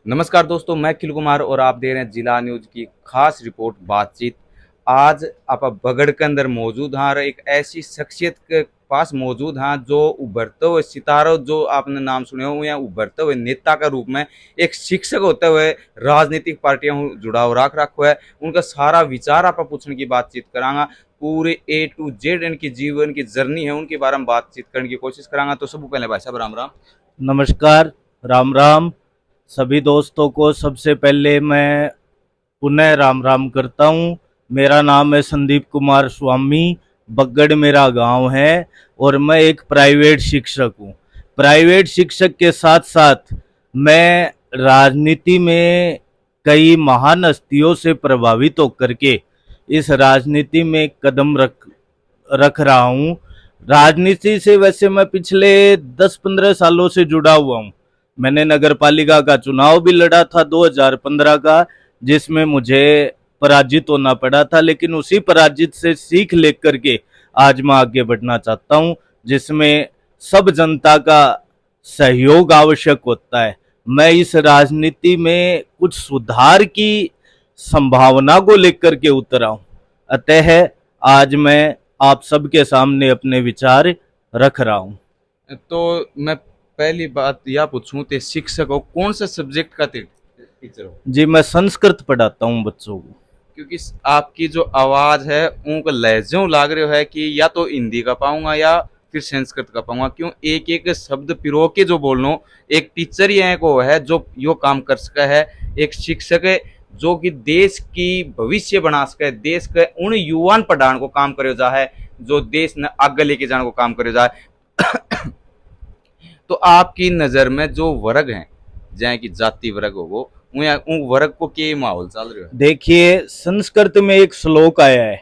नमस्कार दोस्तों, मैं अखिल कुमार और आप देख रहे हैं जिला न्यूज की खास रिपोर्ट बातचीत। आज आप बगड़ के अंदर मौजूद हैं और एक ऐसी शख्सियत के पास मौजूद हैं जो उभरते हुए सितारों, जो आपने नाम सुने हो या उभरते हुए नेता के रूप में एक शिक्षक होते हुए राजनीतिक पार्टियों जुड़ाव रखो है। उनका सारा विचार आप पूछने की बातचीत करांगा। पूरे ए टू जेड इनकी जीवन की जर्नी है, उनके बारे में बातचीत करने की कोशिश करांगा। तो सबसे पहले भाई साहब राम राम। नमस्कार। राम राम सभी दोस्तों को। सबसे पहले मैं पुनः राम राम करता हूँ। मेरा नाम है संदीप कुमार स्वामी। बगड़ मेरा गांव है और मैं एक प्राइवेट शिक्षक हूँ। प्राइवेट शिक्षक के साथ साथ मैं राजनीति में कई महान हस्तियों से प्रभावित होकर के इस राजनीति में कदम रख रख रहा हूँ। राजनीति से वैसे मैं पिछले 10-15 सालों से जुड़ा हुआ हूँ। मैंने नगर पालिका का चुनाव भी लड़ा था 2015 का, जिसमें मुझे पराजित होना पड़ा था, लेकिन उसी पराजित से सीख लेकर के आज मैं आगे बढ़ना चाहता हूँ, जिसमें सब जनता का सहयोग आवश्यक होता है। मैं इस राजनीति में कुछ सुधार की संभावना को लेकर के उतरा हूँ। अतः आज मैं आप सबके सामने अपने विचार रख रहा हूँ। तो मैं पहली बात यह पूछूं, ते शिक्षक हो, कौन से सब्जेक्ट का टीचर हो? जी, मैं संस्कृत पढ़ाता हूँ बच्चों को। क्योंकि आपकी जो आवाज है उनको लहजों लाग रहे है कि या तो हिंदी का पाऊंगा या फिर संस्कृत का पाऊंगा। क्यों एक एक शब्द पिरो के जो बोलनो, एक टीचर ही है को है जो यो काम कर सका है। एक शिक्षक है जो कि देश की भविष्य बना सके, देश के उन युवान पढ़ाने को काम करे जा है, जो देश ने आगे लेके जाने को काम करे जाए। तो आपकी नजर में जो वर्ग हैं, जैसे कि जाति वर्ग हो, उन वर्ग को के माहौल चल रहा है? देखिए, संस्कृत में एक श्लोक आया है,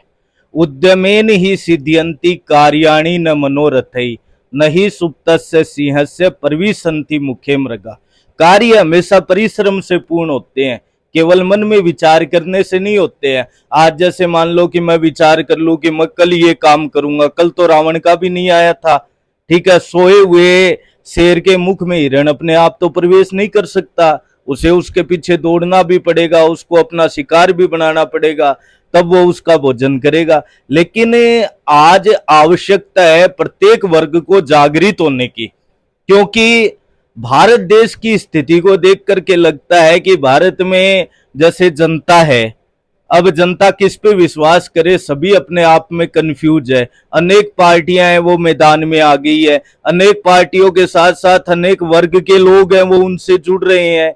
उद्यमेन ही सिद्ध्यन्ति कार्याणि न मनोरथै न ही सुप्तस्य सिंहस्य परिविशन्ति मुखे मृगा। कार्य हमेशा परिश्रम से पूर्ण होते हैं, केवल मन में विचार करने से नहीं होते हैं। आज जैसे मान लो कि मैं विचार कर लूं कि मैं कल ये काम करूंगा, कल तो रावण का भी नहीं आया था। ठीक है, सोए हुए शेर के मुख में हिरण अपने आप तो प्रवेश नहीं कर सकता, उसे उसके पीछे दौड़ना भी पड़ेगा, उसको अपना शिकार भी बनाना पड़ेगा, तब वो उसका भोजन करेगा। लेकिन आज आवश्यकता है प्रत्येक वर्ग को जागृत होने की, क्योंकि भारत देश की स्थिति को देख करके लगता है कि भारत में जैसे जनता है, अब जनता किस पे विश्वास करे, सभी अपने आप में कंफ्यूज है। अनेक पार्टियां हैं वो मैदान में आ गई है, अनेक पार्टियों के साथ साथ अनेक वर्ग के लोग हैं वो उनसे जुड़ रहे हैं।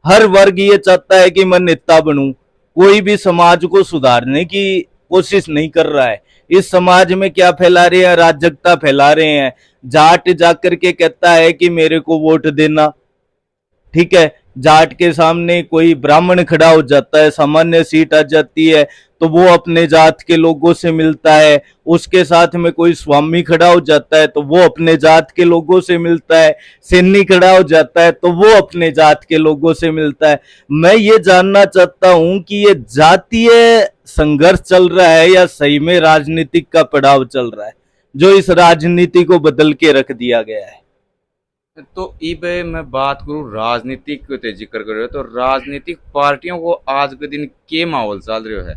हर वर्ग ये चाहता है कि मैं नेता बनूं, कोई भी समाज को सुधारने की कोशिश नहीं कर रहा है। इस समाज में क्या फैला रहे हैं? अराजकता फैला रहे हैं। जाट जाकर के कहता है कि मेरे को वोट देना। ठीक है, जाट के सामने कोई ब्राह्मण खड़ा हो जाता है, सामान्य सीट आ जाती है तो वो अपने जात के लोगों से मिलता है। उसके साथ में कोई स्वामी खड़ा हो जाता है तो वो अपने जात के लोगों से मिलता है। सैनी खड़ा हो जाता है तो वो अपने जात के लोगों से मिलता है। मैं ये जानना चाहता हूं कि ये जातीय संघर्ष चल रहा है या सही में राजनीतिक का पड़ाव चल रहा है, जो इस राजनीति को बदल के रख दिया गया है। तो इब मैं बात करूं राजनीतिक के जिक्र कर रहे हो, तो राजनीतिक पार्टियों को आज के दिन के माहौल चल रहा है?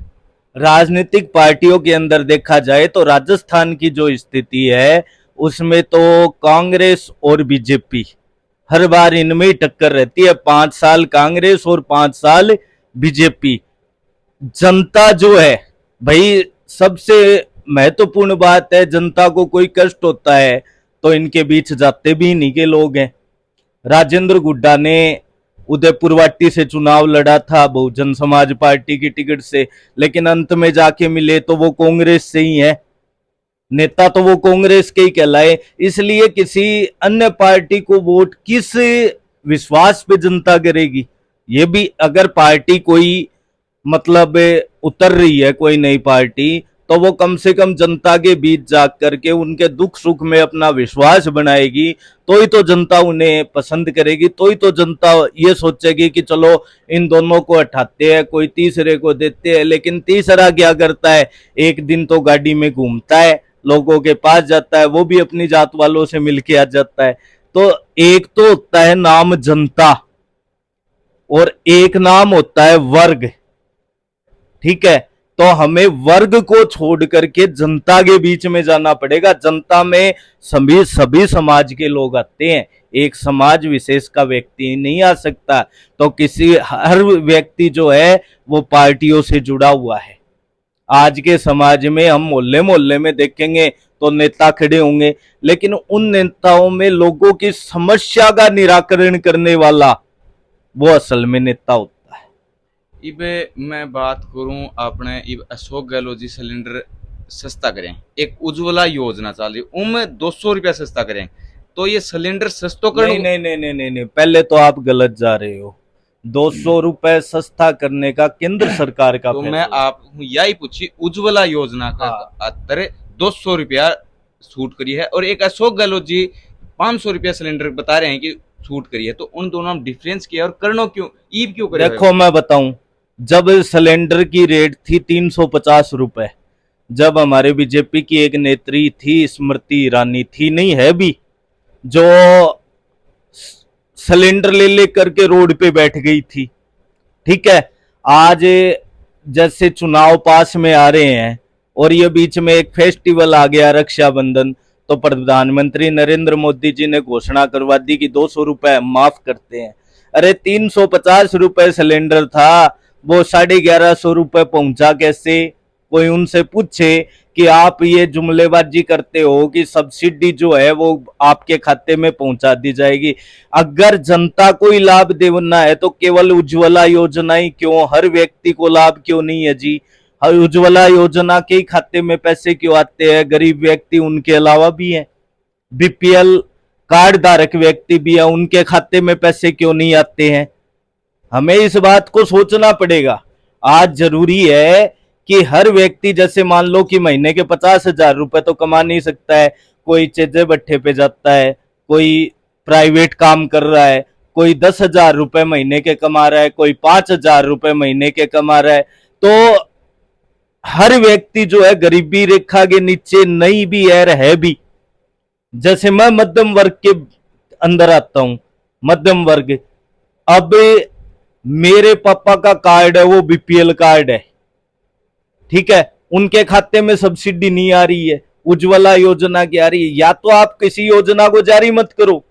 राजनीतिक पार्टियों के अंदर देखा जाए तो राजस्थान की जो स्थिति है उसमें तो कांग्रेस और बीजेपी, हर बार इनमें ही टक्कर रहती है। 5 साल कांग्रेस और 5 साल बीजेपी। जनता जो है भाई, सबसे महत्वपूर्ण बात है, जनता को कोई कष्ट होता है तो इनके बीच जाते भी इन्हीं के लोग हैं। राजेंद्र गुड्डा ने उदयपुरवाटी से चुनाव लड़ा था बहुजन समाज पार्टी की टिकट से, लेकिन अंत में जाके मिले तो वो कांग्रेस से ही है, नेता तो वो कांग्रेस के ही कहलाए। इसलिए किसी अन्य पार्टी को वोट किस विश्वास पे जनता करेगी? ये भी अगर पार्टी कोई मतलब उतर रही है, कोई नई पार्टी, तो वो कम से कम जनता के बीच जा करके उनके दुख सुख में अपना विश्वास बनाएगी, तो ही तो जनता उन्हें पसंद करेगी, तो ही तो जनता ये सोचेगी कि चलो इन दोनों को हटाते हैं, कोई तीसरे को देते हैं। लेकिन तीसरा क्या करता है? एक दिन तो गाड़ी में घूमता है, लोगों के पास जाता है, वो भी अपनी जात वालों से मिलके आ जाता है। तो एक तो होता है नाम जनता, और एक नाम होता है वर्ग। ठीक है, तो हमें वर्ग को छोड़ करके जनता के बीच में जाना पड़ेगा। जनता में सभी सभी समाज के लोग आते हैं, एक समाज विशेष का व्यक्ति नहीं आ सकता। तो किसी हर व्यक्ति जो है वो पार्टियों से जुड़ा हुआ है। आज के समाज में हम मोहल्ले मोहल्ले में देखेंगे तो नेता खड़े होंगे, लेकिन उन नेताओं में लोगों की समस्या का निराकरण करने वाला वो असल में नेता होता है। इब मैं बात करूं आपने इब अशोक गहलोत जी सिलेंडर सस्ता करें, एक उज्ज्वला योजना चल रही उनमें 200 रुपया सस्ता करें, तो ये सिलेंडर सस्तो कर नहीं नहीं नहीं नहीं नहीं नहीं, पहले तो आप गलत जा रहे हो। 200 रुपए सस्ता करने का केंद्र सरकार का तो मैं फैसला। आप यही पूछी उज्ज्वला योजना का हाँ। अंतर 200 रुपया छूट करी है और एक अशोक गहलोत जी 500 रुपया सिलेंडर बता रहे हैं कि छूट करी है, तो उन दोनों में डिफरेंस किया और करनो क्यों ईब क्यों करे? देखो मैं बताऊं, जब सिलेंडर की रेट थी 350 रुपए, जब हमारे बीजेपी की एक नेत्री थी स्मृति ईरानी थी, नहीं है भी, जो सिलेंडर ले ले करके रोड पे बैठ गई थी। ठीक है, आज जैसे चुनाव पास में आ रहे हैं और ये बीच में एक फेस्टिवल आ गया रक्षाबंधन, तो प्रधानमंत्री नरेंद्र मोदी जी ने घोषणा करवा दी कि 200 रुपए माफ करते हैं। अरे 350 रुपए सिलेंडर था, वो 1150 रुपए पहुंचा कैसे? कोई उनसे पूछे कि आप ये जुमलेबाजी करते हो कि सब्सिडी जो है वो आपके खाते में पहुंचा दी जाएगी। अगर जनता को ही लाभ देना है तो केवल उज्ज्वला योजना ही क्यों, हर व्यक्ति को लाभ क्यों नहीं है जी? हर उज्ज्वला योजना के ही खाते में पैसे क्यों आते हैं? गरीब व्यक्ति उनके अलावा भी हैं, बीपीएल कार्ड धारक व्यक्ति भी है, उनके खाते में पैसे क्यों नहीं आते हैं? हमें इस बात को सोचना पड़ेगा। आज जरूरी है कि हर व्यक्ति, जैसे मान लो कि महीने के 50,000 रुपए तो कमा नहीं सकता है, कोई चेजे भट्ठे पे जाता है, कोई प्राइवेट काम कर रहा है, कोई 10,000 रुपए महीने के कमा रहा है, कोई 5,000 रुपए महीने के कमा रहा है, तो हर व्यक्ति जो है गरीबी रेखा के नीचे नहीं भी है भी। जैसे मैं मध्यम वर्ग के अंदर आता हूं, मध्यम वर्ग। अब मेरे पापा का कार्ड है वो बीपीएल कार्ड है, ठीक है, उनके खाते में सब्सिडी नहीं आ रही है, उज्ज्वला योजना की आ रही है। या तो आप किसी योजना को जारी मत करो,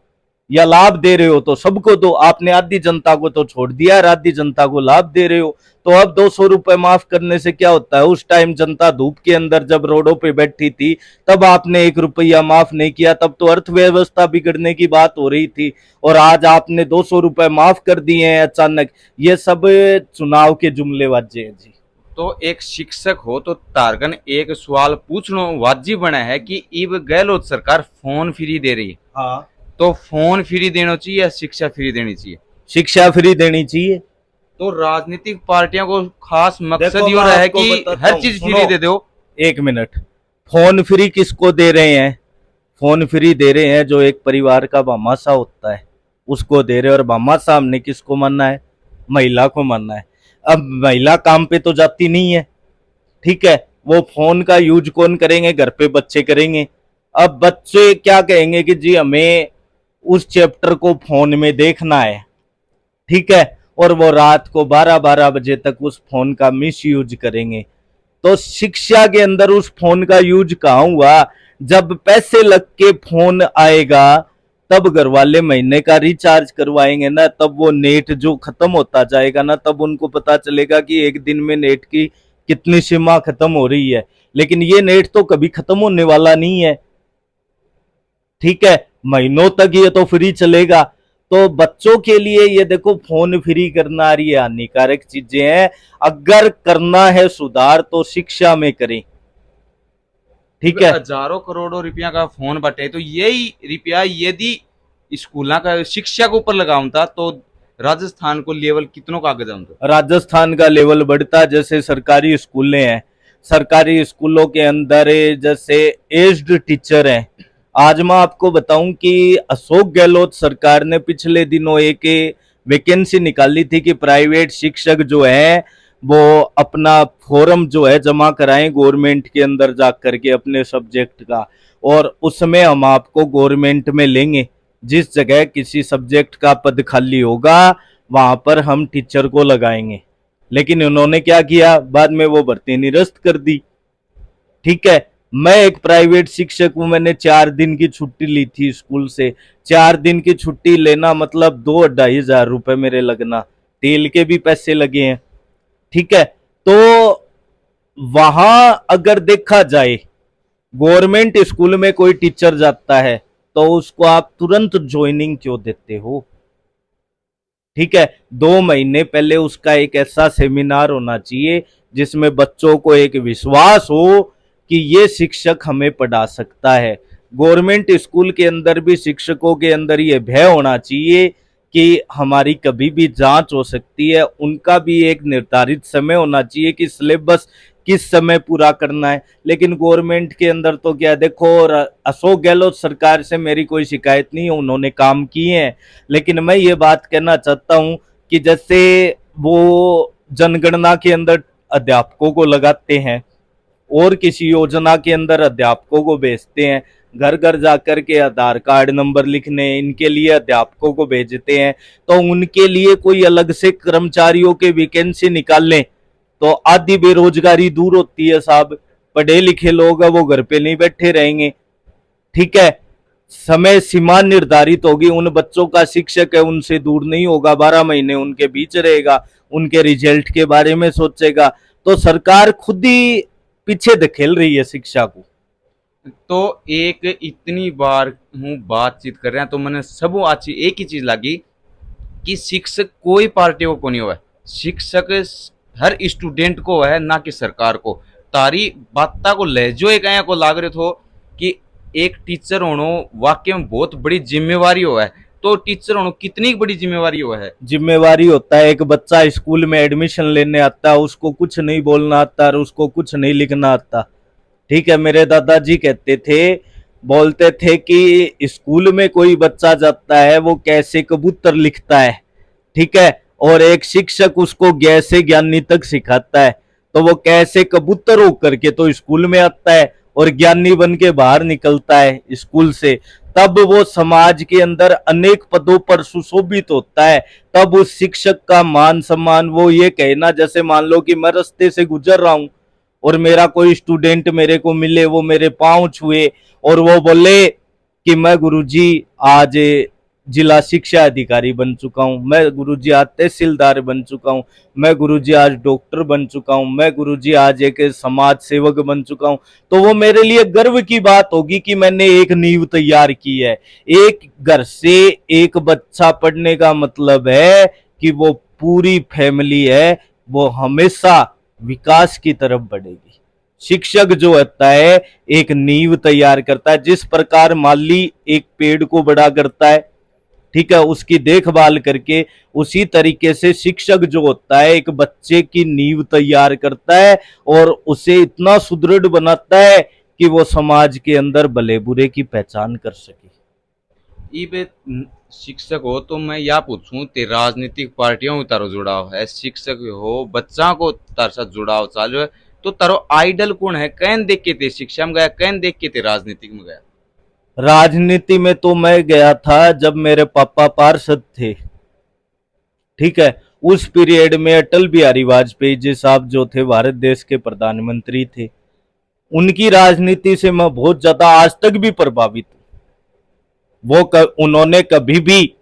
या लाभ दे रहे हो तो सबको दो। आपने आधी जनता को तो छोड़ दिया और आधी जनता को लाभ दे रहे हो। तो अब 200 रुपए माफ करने से क्या होता है? उस टाइम जनता धूप के अंदर जब रोडों पे बैठी थी तब आपने 1 रुपया माफ नहीं किया, तब तो अर्थव्यवस्था बिगड़ने की बात हो रही थी, और आज आपने 200 रुपए माफ कर दिए हैं अचानक। ये सब चुनाव के जुमलेबाजी है जी। तो एक शिक्षक हो तो तारगन एक सवाल पूछना वाजिब बना है कि इब गहलोत सरकार फोन फ्री दे रही है, हाँ, तो फोन फ्री देना चाहिए या शिक्षा फ्री देनी चाहिए? शिक्षा फ्री देनी चाहिए। तो राजनीतिक पार्टियों को खास मकसद देखो, ये मैं रहा है आपको कि बताता हर हूं, चीज सुनो। फ्री दे दो। एक मिनट, फोन फ्री किसको दे रहे हैं? फोन फ्री दे रहे हैं जो एक परिवार का भामाशाह होता है उसको दे रहे हैं, और भामाशाह हमने किसको मानना है? महिला को मानना है। अब महिला काम पे तो जाती नहीं है, ठीक है, वो फोन का यूज कौन करेंगे? घर पे बच्चे करेंगे। अब बच्चे क्या कहेंगे कि जी हमें उस चैप्टर को फोन में देखना है, ठीक है, और वो रात को 12-12 बजे तक उस फोन का मिस यूज करेंगे। तो शिक्षा के अंदर उस फोन का यूज कहाँ हुआ? जब पैसे लग के फोन आएगा तब घर वाले महीने का रिचार्ज करवाएंगे ना, तब वो नेट जो खत्म होता जाएगा ना, तब उनको पता चलेगा कि एक दिन में नेट की कितनी सीमा खत्म हो रही है। लेकिन ये नेट तो कभी खत्म होने वाला नहीं है, ठीक है, महीनों तक ये तो फ्री चलेगा। तो बच्चों के लिए ये देखो फोन फ्री करना ये हानिकारक चीजें हैं। अगर करना है सुधार तो शिक्षा में करें, ठीक है। हजारों करोड़ों रुपया का फोन बटे, तो यही रुपया यदि स्कूल का शिक्षा के ऊपर लगाऊंगा तो राजस्थान को लेवल कितनों का आगे जाऊंगा? राजस्थान का लेवल बढ़ता। जैसे सरकारी स्कूलें हैं, सरकारी स्कूलों के अंदर जैसे एज्ड टीचर हैं। आज मैं आपको बताऊं कि अशोक गहलोत सरकार ने पिछले दिनों एक वैकेंसी निकाली थी कि प्राइवेट शिक्षक जो है वो अपना फॉर्म जो है जमा कराएं गवर्नमेंट के अंदर जा करके अपने सब्जेक्ट का, और उसमें हम आपको गवर्नमेंट में लेंगे। जिस जगह किसी सब्जेक्ट का पद खाली होगा वहां पर हम टीचर को लगाएंगे। लेकिन उन्होंने क्या किया, बाद में वो भर्ती निरस्त कर दी। ठीक है, मैं एक प्राइवेट शिक्षक हूं, मैंने 4 दिन की छुट्टी ली थी स्कूल से। 4 दिन की छुट्टी लेना मतलब 2-2,500 रुपए मेरे लगना, तेल के भी पैसे लगे हैं। ठीक है, तो वहां अगर देखा जाए, गवर्नमेंट स्कूल में कोई टीचर जाता है तो उसको आप तुरंत ज्वाइनिंग क्यों देते हो? ठीक है, 2 महीने पहले उसका एक ऐसा सेमिनार होना चाहिए जिसमें बच्चों को एक विश्वास हो कि ये शिक्षक हमें पढ़ा सकता है। गवर्नमेंट स्कूल के अंदर भी शिक्षकों के अंदर ये भय होना चाहिए कि हमारी कभी भी जांच हो सकती है। उनका भी एक निर्धारित समय होना चाहिए कि सिलेबस किस समय पूरा करना है। लेकिन गवर्नमेंट के अंदर तो क्या, देखो, और अशोक गहलोत सरकार से मेरी कोई शिकायत नहीं है, उन्होंने काम किए हैं। लेकिन मैं ये बात कहना चाहता हूं कि जैसे वो जनगणना के अंदर अध्यापकों को लगाते हैं और किसी योजना के अंदर अध्यापकों को भेजते हैं, घर घर जाकर के आधार कार्ड नंबर लिखने, इनके लिए अध्यापकों को भेजते हैं, तो उनके लिए कोई अलग से कर्मचारियों के वैकेंसी निकाल लें तो आधी बेरोजगारी दूर होती है साहब। पढ़े लिखे लोग हैं वो घर पे नहीं बैठे रहेंगे। ठीक है, समय सीमा निर्धारित होगी, उन बच्चों का शिक्षक है उनसे दूर नहीं होगा, 12 महीने उनके बीच रहेगा, उनके रिजल्ट के बारे में सोचेगा। तो सरकार खुद ही पीछे धकेल रही है शिक्षा को। तो एक इतनी बार हूँ बातचीत कर रहे हैं तो मैंने सब अच्छी एक ही चीज लगी कि शिक्षक कोई पार्टी को नहीं हुआ है, शिक्षक हर स्टूडेंट को है, ना कि सरकार को। तारी बाता को लहजो एक आया को लाग रहे थो कि एक टीचर होनो वाकई में बहुत बड़ी जिम्मेवारी हुआ है। तो टीचर होनो कितनी बड़ी जिम्मेवारी हुआ है। जिम्मेवारी होता है, एक बच्चा स्कूल में एडमिशन लेने आता है, उसको कुछ नहीं बोलना आता और उसको कुछ नहीं लिखना आता। ठीक है, मेरे दादाजी कहते थे, बोलते थे कि स्कूल में कोई बच्चा जाता है वो कैसे कबूतर लिखता है। ठीक है, और एक शिक्षक उसको कैसे ज्ञानी तक सिखाता है, तो वो कैसे कबूतर होकर के तो स्कूल में आता है और ज्ञानी बन के बाहर निकलता है स्कूल से। तब वो समाज के अंदर अनेक पदों पर सुशोभित होता है। तब उस शिक्षक का मान सम्मान, वो ये कहना, जैसे मान लो कि मैं रास्ते से गुजर रहा हूं और मेरा कोई स्टूडेंट मेरे को मिले, वो मेरे पांव छुए और वो बोले कि मैं गुरुजी आज जिला शिक्षा अधिकारी बन चुका हूं, मैं गुरुजी आज तहसीलदार बन चुका हूं, मैं गुरुजी आज डॉक्टर बन चुका हूं, मैं गुरुजी आज एक समाज सेवक बन चुका हूं, तो वो मेरे लिए गर्व की बात होगी कि मैंने एक नींव तैयार की है। एक घर से एक बच्चा पढ़ने का मतलब है कि वो पूरी फैमिली है, वो हमेशा विकास की तरफ बढ़ेगी। शिक्षक जो होता है एक नींव तैयार करता है, जिस प्रकार माली एक पेड़ को बड़ा करता है, ठीक है, उसकी देखभाल करके, उसी तरीके से शिक्षक जो होता है एक बच्चे की नींव तैयार करता है और उसे इतना सुदृढ़ बनाता है कि वो समाज के अंदर भले बुरे की पहचान कर सके। इबे शिक्षक हो तो मैं या पूछूं ते राजनीतिक पार्टियों में तारो जुड़ाव है, शिक्षक हो बच्चा को तार साथ जुड़ाव चालू है, तो तारो आइडल कौन है? कैन देख के ते शिक्षा में गया, कैन देख के ते राजनीतिक में गया? राजनीति में तो मैं गया था जब मेरे पापा पार्षद थे। ठीक है, उस पीरियड में अटल बिहारी वाजपेयी जी साहब जो थे भारत देश के प्रधानमंत्री थे, उनकी राजनीति से मैं बहुत ज्यादा आज तक भी प्रभावित हूं। उन्होंने कभी भी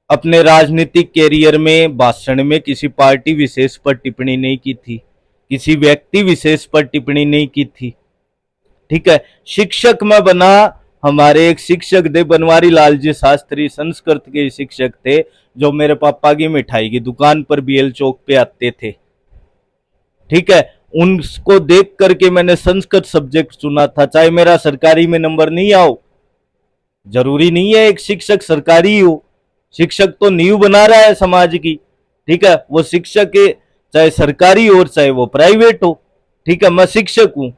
अपने राजनीतिक कैरियर में भाषण में किसी पार्टी विशेष पर टिप्पणी नहीं की थी, किसी व्यक्ति विशेष पर टिप्पणी नहीं की थी। ठीक है, शिक्षक में बना, हमारे एक शिक्षक थे बनवारी लाल जी शास्त्री, संस्कृत के शिक्षक थे, जो मेरे पापा की मिठाई की दुकान पर बीएल चौक पे आते थे। ठीक है, उनको देख करके मैंने संस्कृत सब्जेक्ट चुना था, चाहे मेरा सरकारी में नंबर नहीं आओ। जरूरी नहीं है एक शिक्षक सरकारी ही हो, शिक्षक तो नींव बना रहा है समाज की। ठीक है, वो शिक्षक है, चाहे सरकारी हो चाहे वो प्राइवेट हो। ठीक है, मैं शिक्षक हूं।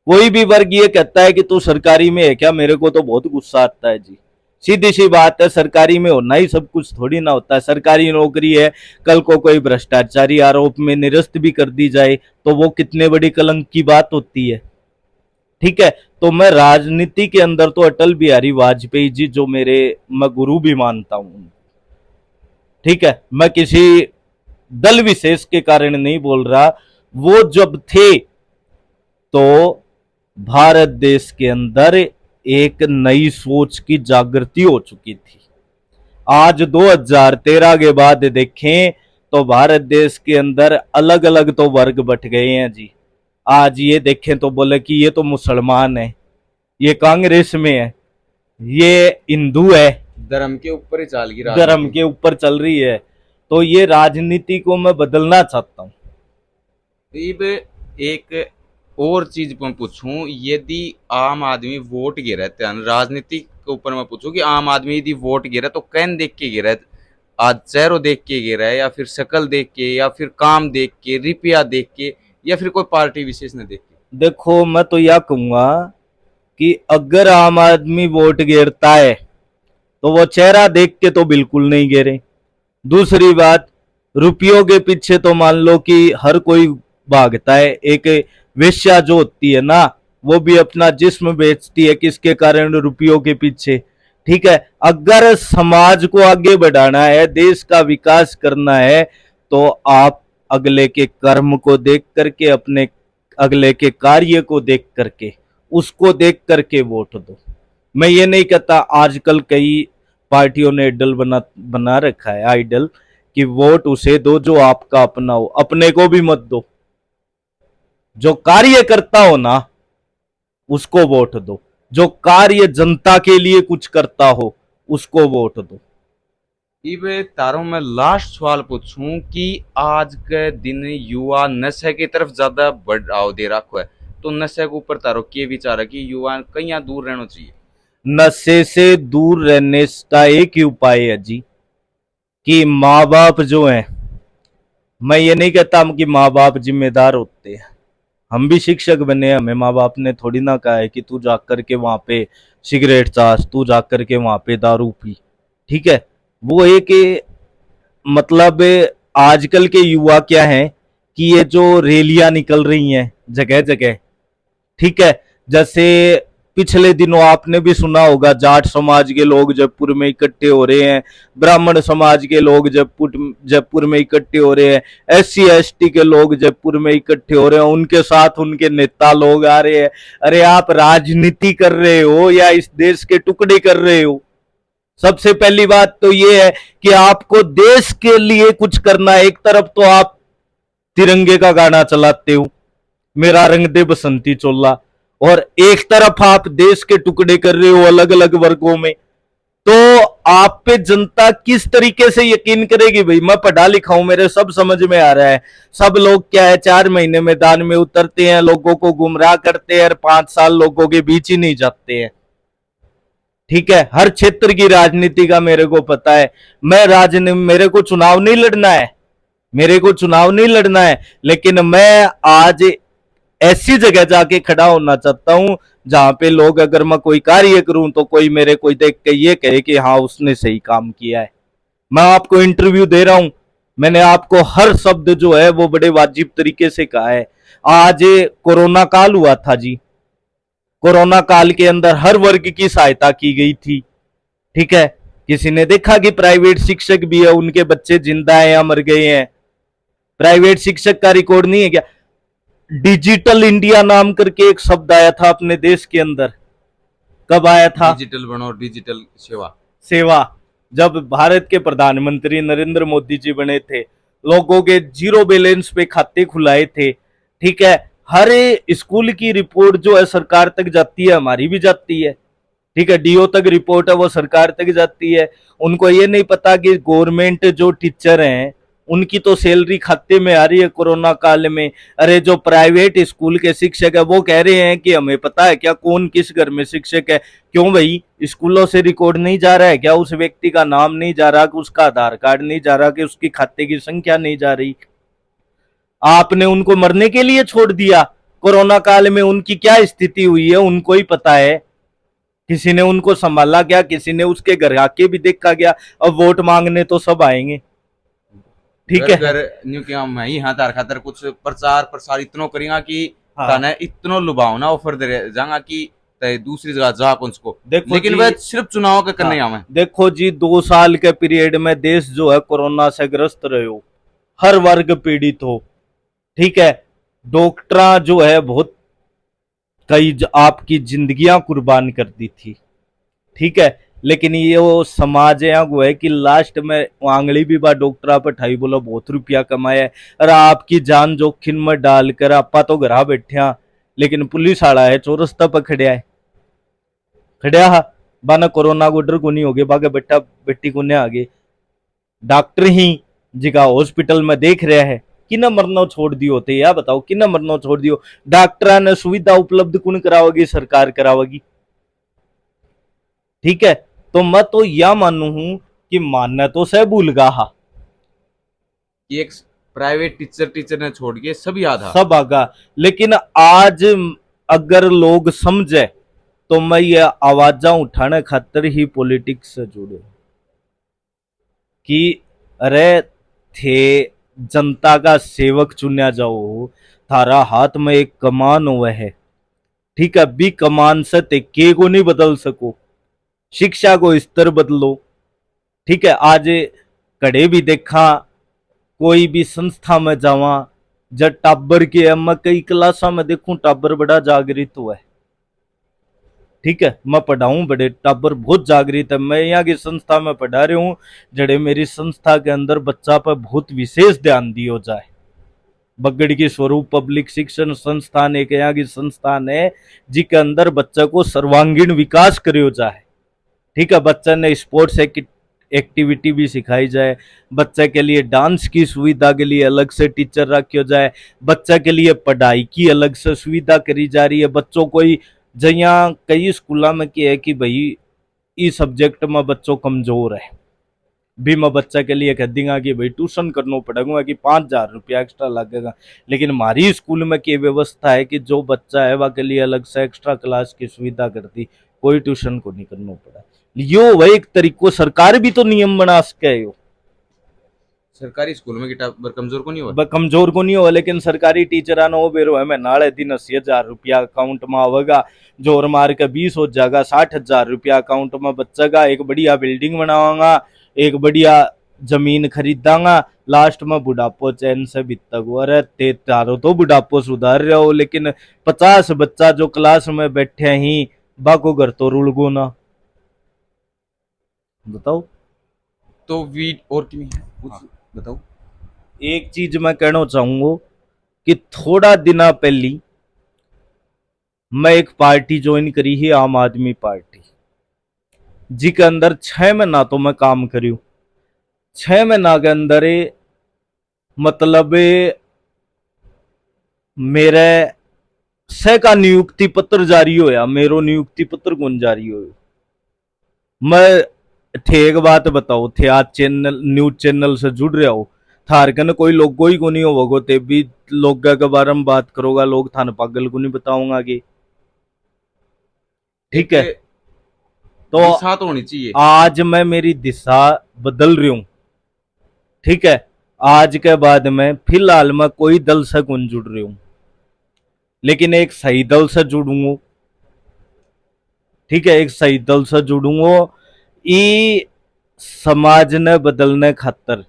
कोई भी वर्ग ये कहता है कि तू सरकारी में है क्या, मेरे को तो बहुत गुस्सा आता है जी। सीधी सी बात है, सरकारी में होना ही सब कुछ थोड़ी ना होता है। सरकारी नौकरी है, कल को कोई भ्रष्टाचारी आरोप में निरस्त भी कर दी जाए तो वो कितने बड़ी कलंक की बात होती है। ठीक है, तो मैं राजनीति के अंदर तो अटल बिहारी वाजपेयी जी जो मेरे, मैं गुरु भी मानता हूं। ठीक है, मैं किसी दल विशेष के कारण नहीं बोल रहा। वो जब थे तो भारत देश के अंदर एक नई सोच की जागृति हो चुकी थी। आज 2013 के बाद देखें तो भारत देश के अंदर अलग अलग तो वर्ग बट गए हैं जी। आज ये देखें तो बोले कि ये तो मुसलमान है, ये कांग्रेस में है, ये हिंदू है, धर्म के ऊपर ही चाल की धर्म राजनीति। के ऊपर चल रही है। तो ये राजनीति को मैं बदलना चाहता हूँ। अब एक और चीज मैं पूछूं, यदि आम आदमी वोट गिरा है, राजनीति के ऊपर मैं पूछूं कि आम आदमी यदि वोट गिरा तो कैन देख के गिरा है, आज चेहरों देख के गिरा है, या फिर शक्ल देख के, या फिर काम देख के, रुपया देख के, या फिर कोई पार्टी विशेष ने देख के? देखो, मैं तो यह कहूंगा कि अगर आम आदमी वोट गिरता है तो वो चेहरा देख के तो बिल्कुल नहीं गिरे। दूसरी बात, रुपयों के पीछे तो मान लो कि हर कोई भागता है। एक वेश्या जो होती है ना, वो भी अपना जिस्म बेचती है किसके कारण? रुपयों के पीछे। ठीक है, अगर समाज को आगे बढ़ाना है, देश का विकास करना है, तो आप अगले के कर्म को देख करके, अपने अगले के कार्य को देख करके, उसको देख करके वोट दो। मैं ये नहीं कहता, आजकल कई पार्टियों ने आइडल बना रखा है, आइडल, कि वोट उसे दो जो आपका अपना हो, अपने को भी मत दो। जो कार्य करता हो ना, उसको वोट दो। जो कार्य जनता के लिए कुछ करता हो, उसको वोट दो। इब तारों में लास्ट सवाल पूछूं कि आज के दिन युवा नशे की तरफ ज्यादा बढ़ाव दे रखो है, तो नशे के ऊपर तारो के विचार है कि युवा कहीं दूर रहना चाहिए? नशे से दूर रहने का एक ही उपाय है जी, कि माँ बाप जो हैं, मैं ये नहीं कहता कि माँ बाप जिम्मेदार होते हैं, हम भी शिक्षक बने, हमें माँ बाप ने थोड़ी ना कहा है कि तू जाकर के वहां पे सिगरेट चास, तू जाकर के वहां पे दारू पी। ठीक है, वो एक मतलब आजकल के युवा क्या है कि ये जो रैलियां निकल रही हैं जगह जगह, ठीक है, जैसे पिछले दिनों आपने भी सुना होगा, जाट समाज के लोग जयपुर में इकट्ठे हो रहे हैं, ब्राह्मण समाज के लोग जयपुर में इकट्ठे हो रहे हैं, SC ST के लोग जयपुर में इकट्ठे हो रहे हैं, उनके साथ उनके नेता लोग आ रहे हैं। अरे आप राजनीति कर रहे हो या इस देश के टुकड़े कर रहे हो? सबसे पहली बात तो ये है कि आपको देश के लिए कुछ करना है। एक तरफ तो आप तिरंगे का गाना चलाते हो, मेरा रंग दे बसंती चोला, और एक तरफ आप देश के टुकड़े कर रहे हो अलग अलग वर्गों में। तो आप पे जनता किस तरीके से यकीन करेगी? भाई मैं पढ़ा लिखा हूं, मेरे सब समझ में आ रहा है। सब लोग क्या है, 4 महीने मैदान में उतरते हैं, लोगों को गुमराह करते हैं, और 5 साल लोगों के बीच ही नहीं जाते हैं। ठीक है, हर क्षेत्र की राजनीति का मेरे को पता है। मेरे को चुनाव नहीं लड़ना है, मेरे को चुनाव नहीं लड़ना है, लेकिन मैं आज ऐसी जगह जाके खड़ा होना चाहता हूं जहां पे लोग, अगर मैं कोई कार्य करूं तो कोई मेरे को देख के ये कहे कि हाँ उसने सही काम किया है। मैं आपको इंटरव्यू दे रहा हूं, मैंने आपको हर शब्द जो है वो बड़े वाजिब तरीके से कहा है। आज कोरोना काल हुआ था जी, कोरोना काल के अंदर हर वर्ग की सहायता की गई थी। ठीक है, किसी ने देखा कि प्राइवेट शिक्षक भी है, उनके बच्चे जिंदा हैं या मर गए हैं? प्राइवेट शिक्षक का रिकॉर्ड नहीं है क्या? डिजिटल इंडिया नाम करके एक शब्द आया था अपने देश के अंदर, कब आया था? डिजिटल बनो, डिजिटल सेवा। सेवा, जब भारत के प्रधानमंत्री नरेंद्र मोदी जी बने थे, लोगों के जीरो बैलेंस पे खाते खुलाए थे। ठीक है, हर स्कूल की रिपोर्ट जो है सरकार तक जाती है, हमारी भी जाती है। ठीक है, DO तक रिपोर्ट है वो सरकार तक जाती है। उनको ये नहीं पता कि गवर्नमेंट जो टीचर हैं उनकी तो सैलरी खाते में आ रही है कोरोना काल में। अरे जो प्राइवेट स्कूल के शिक्षक है वो कह रहे हैं कि हमें पता है क्या कौन किस घर में शिक्षक है। क्यों भाई, स्कूलों से रिकॉर्ड नहीं जा रहा है क्या? उस व्यक्ति का नाम नहीं जा रहा, कि उसका आधार कार्ड नहीं जा रहा, कि उसकी खाते की संख्या नहीं जा रही? आपने उनको मरने के लिए छोड़ दिया। कोरोना काल में उनकी क्या स्थिति हुई है उनको ही पता है। किसी ने उनको संभाला क्या? किसी ने उसके घर आके भी देखा गया? अब वोट मांगने तो सब आएंगे। ठीक है, घर न्यू कि हम ही हाँ तार खातर कुछ प्रचार प्रसार इतनो करेंगे कि हाँ। ताने इतनो लुभावना ऑफर दे जाएगा कि सकता है, दूसरी जगह जा कौन को, देखो लेकिन जी, वह सिर्फ चुनाव के करने हाँ, आवे। देखो जी 2 साल के पीरियड में देश जो है कोरोना से ग्रस्त रहे हो, हर वर्ग पीड़ित हो, ठीक है। डॉक्टर जो है बहुत आपकी जिंदगियां कुर्बान कर दी थी, ठीक है। लेकिन ये वो समाज यहाँ को है कि लास्ट में आंगली भी बा डॉक्टर पर ठाई बोलो बहुत रुपया कमाया है, और आपकी जान जोखिम में डालकर आपा तो घर बैठे हैं, लेकिन पुलिस आला है चौरस्ता पर खड़िया हा बाना कोरोना को डर को नहीं हो गया, बागे बेटा बेटी को नहीं आगे डॉक्टर ही जिका हॉस्पिटल में देख रहे हैं कि न मरना छोड़ दियो होते, या बताओ कि न मरना छोड़ दियो। डॉक्टर ने सुविधा उपलब्ध कौन करावेगी? सरकार करावेगी, ठीक है। तो मैं तो यह मानू हूं कि मानना तो से भूल गा, कि एक प्राइवेट टीचर ने छोड़ के सभी आधा सब आगा। लेकिन आज अगर लोग समझे तो मैं ये आवाजा उठाने खातर ही पॉलिटिक्स से जुड़े कि अरे थे जनता का सेवक चुना जाओ, थारा हाथ में एक कमान हुआ है, ठीक है। बी कमान से ते के को नहीं बदल सको, शिक्षा को स्तर बदलो, ठीक है। आज कड़े भी देखा, कोई भी संस्था में जावा, जब टाबर के मैं कई क्लासा में देखूं टाबर बड़ा जागृत हुआ है, ठीक है। मैं पढ़ाऊं बड़े टाबर बहुत जागृत है। मैं यहाँ की संस्था में पढ़ा रही हूँ, जड़े मेरी संस्था के अंदर बच्चा पर बहुत विशेष ध्यान दियो जाए। बगड़ की स्वरूप पब्लिक शिक्षण संस्थान एक यहाँ की संस्थान है जिसके अंदर बच्चे को सर्वांगीण विकास करियो जाए, ठीक है। बच्चे ने स्पोर्ट्स एक्टिविटी भी सिखाई जाए, बच्चे के लिए डांस की सुविधा के लिए अलग से टीचर रखियो जाए, बच्चे के लिए पढ़ाई की अलग से सुविधा करी जा रही है। बच्चों को ही जहाँ कई स्कूलों में क्या है कि भाई इस सब्जेक्ट में बच्चों कमजोर है, भी मैं बच्चा के लिए कह दूंगा कि भाई ट्यूशन करना पड़ेगा कि 5,000 रुपया एक्स्ट्रा लगेगा। लेकिन हमारी स्कूल में की व्यवस्था है कि जो बच्चा है वह के लिए अलग से एक्स्ट्रा क्लास की सुविधा करती, कोई ट्यूशन को नहीं करना पड़ा। यो वह एक तरीको सरकार भी तो नियम बना सके है। सरकारी स्कूल में टाबर कमजोर को नहीं हुआ, कमजोर को नहीं हो, लेकिन सरकारी टीचर आना वो बेरो है मैं नाले दिन 80,000 रुपया अकाउंट में आवेगा, जोर मार के 20 हो जाएगा, 60,000 रुपया अकाउंट में बचेगा, एक बढ़िया बिल्डिंग बनावांगा, एक बढ़िया जमीन खरीदांगा, लास्ट में बुढ़ापो चैन से बीतक। अरे ते तारो तो बुढ़ापो सुधार रहे हो, लेकिन 50 बच्चा जो क्लास में बैठे ही बाको घर तो रुल गो ना, बताओ। तो वीड और की कुछ बताओ। एक चीज मैं कहना चाहूंगा कि थोड़ा दिना पहली मैं एक पार्टी ज्वाइन करी है, आम आदमी पार्टी, जिसके अंदर 6 महीना तो मैं काम करूं। 6 महीना के अंदर मतलब मेरे से का नियुक्ति पत्र जारी होया, मेरो नियुक्ति पत्र कौन जारी हो। मैं थे एक बात बताओ, थे आज चैनल न्यूज चैनल से जुड़ रहा हो, थारकन कोई लोगो ही को नहीं होगा, ते भी लोग के बारे में बात करोगा, लोग थान पागल को नहीं बताऊंगा कि, ठीक है। तो दिशा तो होनी चाहिए। आज मैं मेरी दिशा बदल रही हूं, ठीक है। आज के बाद में फिलहाल मैं कोई दल से कौन जुड़ रही हूं, लेकिन एक सही दल से जुड़ूंगा, ठीक है। एक सही दल से जुड़ूंगा, ई समाज ने बदलने खातर,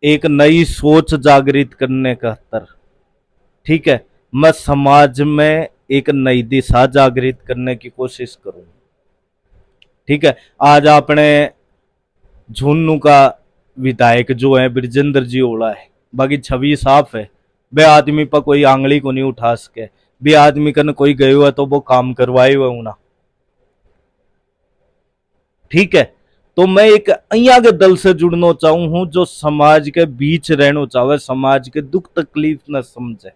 एक नई सोच जागृत करने खातर, ठीक है। मैं समाज में एक नई दिशा जागृत करने की कोशिश करूंगा, ठीक है। आज आपने झुन्नू का विधायक जो है ब्रजेंद्र जी ओला है, बाकी छवि साफ है, बे आदमी पर कोई आंगली को नहीं उठा सके, बे आदमी कन कोई गए हुआ तो वो काम करवाए हुए होना, ठीक है। तो मैं एक अइया के दल से जुड़ना चाहूं हूं जो समाज के बीच रहना चाहे, समाज के दुख तकलीफ न समझे,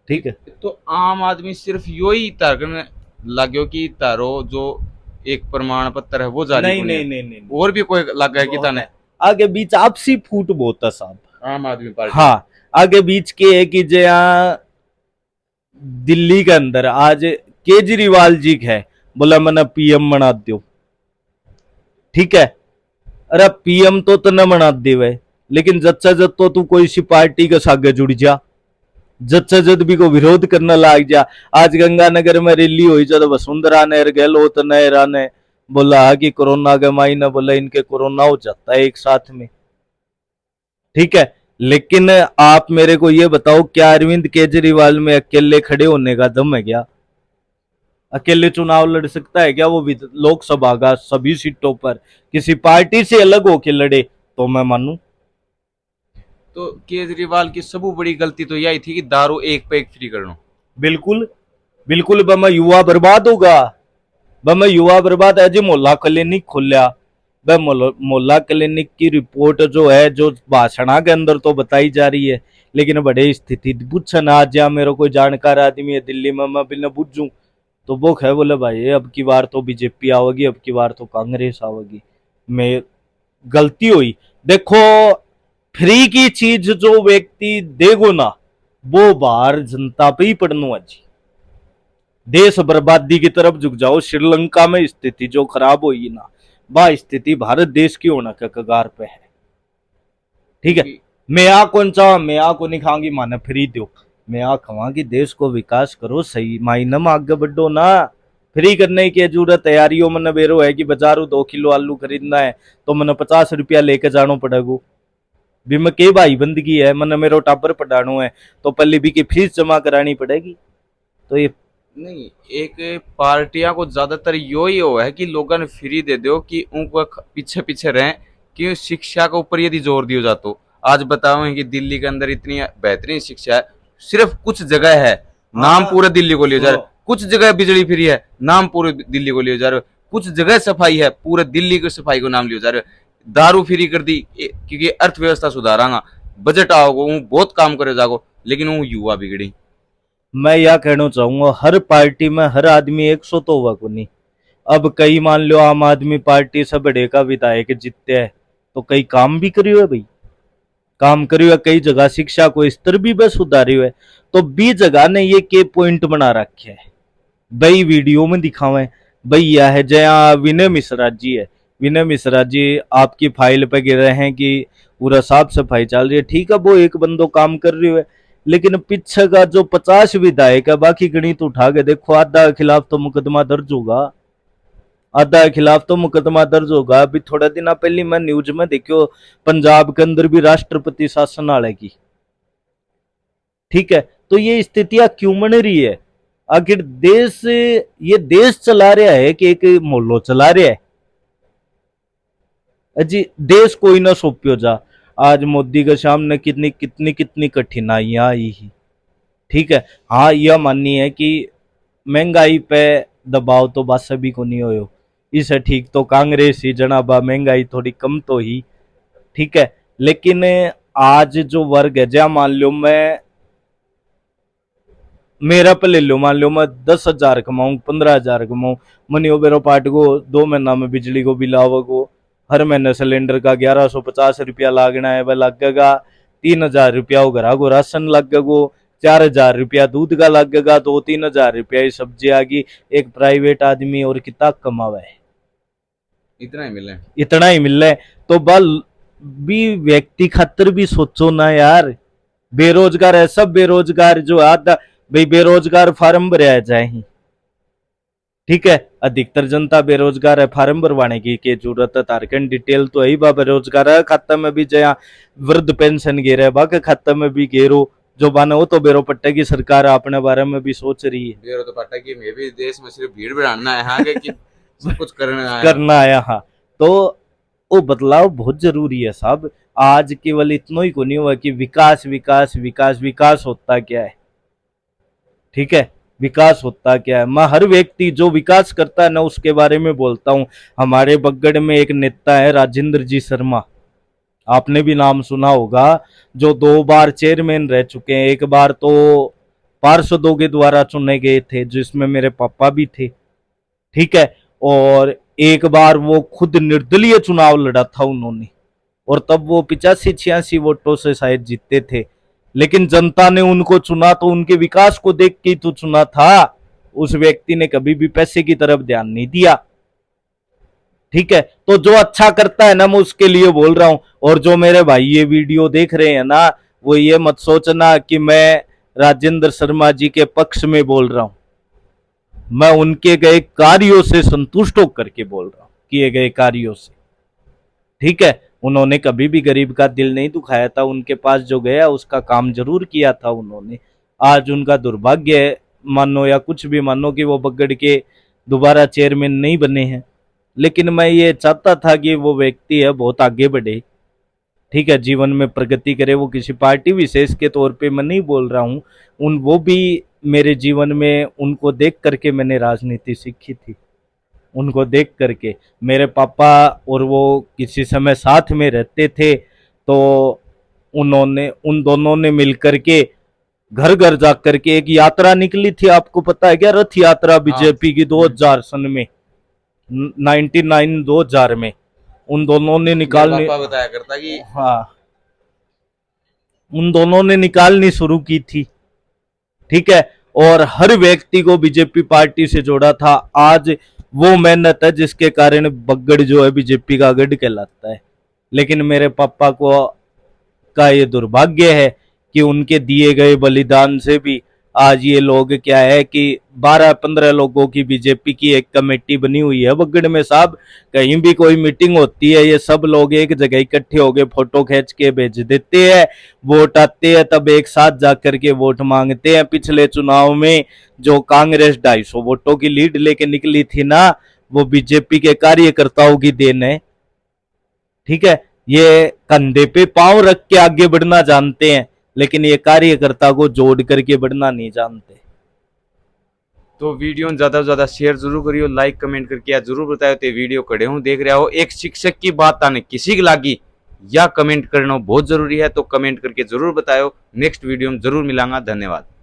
ठीक है। तो आम आदमी सिर्फ यो ही तारकन लाग्यो कि तारो जो एक प्रमाण पत्र है वो जारी नहीं होने नहीं है। नहीं नहीं, और भी कोई लग गया कि ताने आगे बीच आपसी फूट बहुत है साहब। आम आदमी पार्टी। हाँ, आगे बीच के है कि जो यहाँ दिल्ली के अंदर आज केजरीवाल जी है, बोला मैंने पीएम बना दो, ठीक है। अरे पीएम तो तने बना देवे, लेकिन जच्चा जब तो तू कोई सी पार्टी के सागे जुड़ जा, जच्चा जदबी को विरोध करने लग जा। आज गंगानगर में रैली हुई जब वसुंधरा ने गहलोत ने राने बोला कि कोरोना के मायने बोला इनके कोरोना हो जाता है एक साथ में, ठीक है। लेकिन आप मेरे को ये बताओ, क्या अरविंद केजरीवाल में अकेले खड़े होने का दम है क्या? अकेले चुनाव लड़ सकता है क्या वो लोकसभा का सभी सीटों पर? किसी पार्टी से अलग होके लड़े तो मैं मानूं। तो केजरीवाल की सबसे बड़ी गलती तो यही थी कि दारू एक पे एक फ्री करना। बिल्कुल बिल्कुल, बमा युवा बर्बाद होगा, बमा युवा बर्बाद है जी। मोहल्ला क्लिनिक खोलिया, वह मोहल्ला क्लिनिक की रिपोर्ट जो है, जो भाषणा के अंदर तो बताई जा रही है, लेकिन बड़े स्थिति पूछन आज या मेरे कोई जानकार आदमी है दिल्ली में, मैं बिना पूछूं तो वो है बोले भाई अब की बार तो बीजेपी आवेगी, अब की बार तो कांग्रेस आवेगी। मैं गलती हुई। देखो, फ्री की चीज जो व्यक्ति देगो ना, वो बाहर जनता पे ही पड़नू आज। देश बर्बादी की तरफ झुक जाओ। श्रीलंका में स्थिति जो खराब हुई ना, वह स्थिति भारत देश की होना के कगार पे है, ठीक है। मैं आ कौन सा, मैं आ को नहीं खाऊंगी माने फ्री दो, मैं आ खाऊंगी देश को विकास करो, सही मायने में आगे बढ़ो ना। फ्री करने की जरूरत तैयारियों में नबेरो है कि बाजारू 2 किलो आलू खरीदना है तो मैंने 50 रुपया लेके जाना पड़ेगा। भी मैं के भाई बंदगी है, मैंने मेरो टाबर पढ़ानो है तो पहले भी की फीस जमा करानी पड़ेगी। तो ये नहीं, एक पार्टियां को ज्यादातर यो ही हो है कि लोगों ने फ्री दे दो कि उनको पीछे पीछे रहें, कि शिक्षा के ऊपर यदि जोर दिया जाता तो आज बताओ कि दिल्ली के अंदर इतनी बेहतरीन शिक्षा है, सिर्फ कुछ जगह है, नाम पूरे दिल्ली को लिया जा रहा है। कुछ जगह बिजली फ्री है, नाम पूरे दिल्ली को लिया जा रहा है। कुछ जगह सफाई है, पूरे दिल्ली की सफाई को नाम लिया जा रहा है। दारू फ्री कर दी क्योंकि अर्थव्यवस्था सुधारांगा, बजट आओगे, वो बहुत काम करे जागो, लेकिन वो युवा बिगड़ी। मैं यह कहना चाहूंगा, हर पार्टी में हर आदमी 100 तो हुआ को नहीं। अब कई मान लो आम आदमी पार्टी से बड़े का विधायक जीतते हैं तो कई काम भी करियो है भाई, काम करियो है, कई जगह शिक्षा को स्तर भी बस सुधारियो है। तो बी जगह ने ये के पॉइंट बना रखे है भाई, वीडियो में दिखावे भाई। यह है जया विनय मिश्रा जी है, विनय मिश्रा जी आपकी फाइल पे गिर रहे हैं कि पूरा साफ सफाई चल रही है, ठीक है, वो एक बंदो काम कर रही है। लेकिन पीछे का जो 50 विधायक है, बाकी गणित उठा के देखो, आधा के खिलाफ तो मुकदमा दर्ज होगा, आधा के खिलाफ तो मुकदमा दर्ज होगा। अभी थोड़ा दिन पहले मैं न्यूज में देखियो, पंजाब के अंदर भी राष्ट्रपति शासन आने की, ठीक है। तो ये स्थितियां क्यों बन रही है? आखिर देश, ये देश चला रहा है कि एक मोहल्लो चला रहा है? जी देश कोई ना सौंपियो जा। आज मोदी के सामने कितनी कितनी कितनी कठिनाइयां आई ही, ठीक है। हाँ, यह माननी है कि महंगाई पे दबाव तो बस सभी को नहीं हो, इसे ठीक तो कांग्रेस ही जनाबा महंगाई थोड़ी कम तो ही, ठीक है। लेकिन आज जो वर्ग है, जया मान लो मैं मेरा पे ले लो, मान लो मैं 10,000 कमाऊं, 15,000 कमाऊं, मनी ओबेरो पार्ट को 2 महीना में बिजली को बिल आवगो, हर महीने सिलेंडर का 1150 रुपया लागना है, वह लगेगा 3,000 रुपया वो घरा को राशन लगेगो, 4,000 रुपया दूध का लगेगा, 2-3 हजार रुपया सब्जी आ गई। एक प्राइवेट आदमी और कितना कमावा है? इतना ही मिले, इतना ही मिल रहा है। तो बल भी व्यक्ति खातर भी सोचो ना यार, बेरोजगार है सब, बेरोजगार जो आधा भाई बेरोजगार फार्म भरया जाए ही, ठीक है। अधिकतर जनता बेरोजगार है, फार्म भरवाने की जरूरत है, तारकन डिटेल तो है बेरोजगार है, खाता में भी जया वृद्ध पेंशन गिर है, बाकी खाता में भी घेरो जो बाने वो तो बेरो पट्टे की सरकार अपने बारे में भी सोच रही है। बेरो तो पट्टा की मैं भी देश में सिर्फ भीड़ बढ़ाना है, हाँ कि सब कुछ करना है, करना आया। हाँ, तो वो बदलाव बहुत जरूरी है साहब। आज केवल इतना ही को नहीं हुआ कि विकास विकास विकास विकास होता क्या है, ठीक है, विकास होता क्या है। मैं हर व्यक्ति जो विकास करता है ना उसके बारे में बोलता हूं। हमारे बगड़ में एक नेता है राजेंद्र जी शर्मा, आपने भी नाम सुना होगा, जो 2 बार चेयरमैन रह चुके हैं। एक बार तो पार्षदों के द्वारा चुने गए थे जिसमें मेरे पापा भी थे, ठीक है। और एक बार वो खुद निर्दलीय चुनाव लड़ा था उन्होंने, और तब वो 85-86 वोटों से शायद जीतते थे। लेकिन जनता ने उनको चुना तो उनके विकास को देख के तो चुना था, उस व्यक्ति ने कभी भी पैसे की तरफ ध्यान नहीं दिया, ठीक है। तो जो अच्छा करता है ना मैं उसके लिए बोल रहा हूं। और जो मेरे भाई ये वीडियो देख रहे हैं ना, वो ये मत सोचना कि मैं राजेंद्र शर्मा जी के पक्ष में बोल रहा हूं। मैं उनके गए कार्यों से संतुष्ट होकर के बोल रहा हूं, किए गए कार्यों से। ठीक है, उन्होंने कभी भी गरीब का दिल नहीं दुखाया था, उनके पास जो गया उसका काम जरूर किया था उन्होंने। आज उनका दुर्भाग्य है मानो या कुछ भी मानो कि वो बगड़ के दोबारा चेयरमैन नहीं बने हैं, लेकिन मैं ये चाहता था कि वो व्यक्ति है बहुत आगे बढ़े, ठीक है, जीवन में प्रगति करे। वो किसी पार्टी विशेष के तौर पे मैं नहीं बोल रहा हूँ, वो भी मेरे जीवन में उनको देख करके मैंने राजनीति सीखी थी। उनको देख करके मेरे पापा और वो किसी समय साथ में रहते थे, तो उन दोनों ने मिलकर के घर घर जा करके एक यात्रा निकली थी, आपको पता है क्या, रथ यात्रा बीजेपी की 2000 सन में, 2000 में उन दोनों ने निकालने, पापा बताया करता कि हाँ, उन दोनों ने निकालनी शुरू की थी। ठीक है, और हर व्यक्ति को बीजेपी पार्टी से जोड़ा था। आज वो मेहनत है जिसके कारण बगड़ जो है बीजेपी का गढ़ कहलाता है। लेकिन मेरे पापा को का ये दुर्भाग्य है कि उनके दिए गए बलिदान से भी आज ये लोग क्या है कि 12-15 लोगों की बीजेपी की एक कमेटी बनी हुई है बगड़ में साहब। कहीं भी कोई मीटिंग होती है ये सब लोग एक जगह इकट्ठे होके फोटो खींच के भेज देते हैं, वोट आते हैं तब एक साथ जाकर के वोट मांगते हैं। पिछले चुनाव में जो कांग्रेस 250 वोटों की लीड लेके निकली थी ना, वो बीजेपी के कार्यकर्ताओं की देन है। ठीक है, ये कंधे पे पांव रख के आगे बढ़ना जानते हैं, लेकिन ये कार्यकर्ता को जोड़ करके बढ़ना नहीं जानते। तो वीडियो ज्यादा से ज्यादा शेयर जरूर करियो, लाइक कमेंट करके या जरूर बताओ ते वीडियो कड़े हूं देख रहा हो। एक शिक्षक की बात आने किसी की लागी या कमेंट करना बहुत जरूरी है, तो कमेंट करके जरूर बताओ। नेक्स्ट वीडियो में जरूर मिलांगा। धन्यवाद।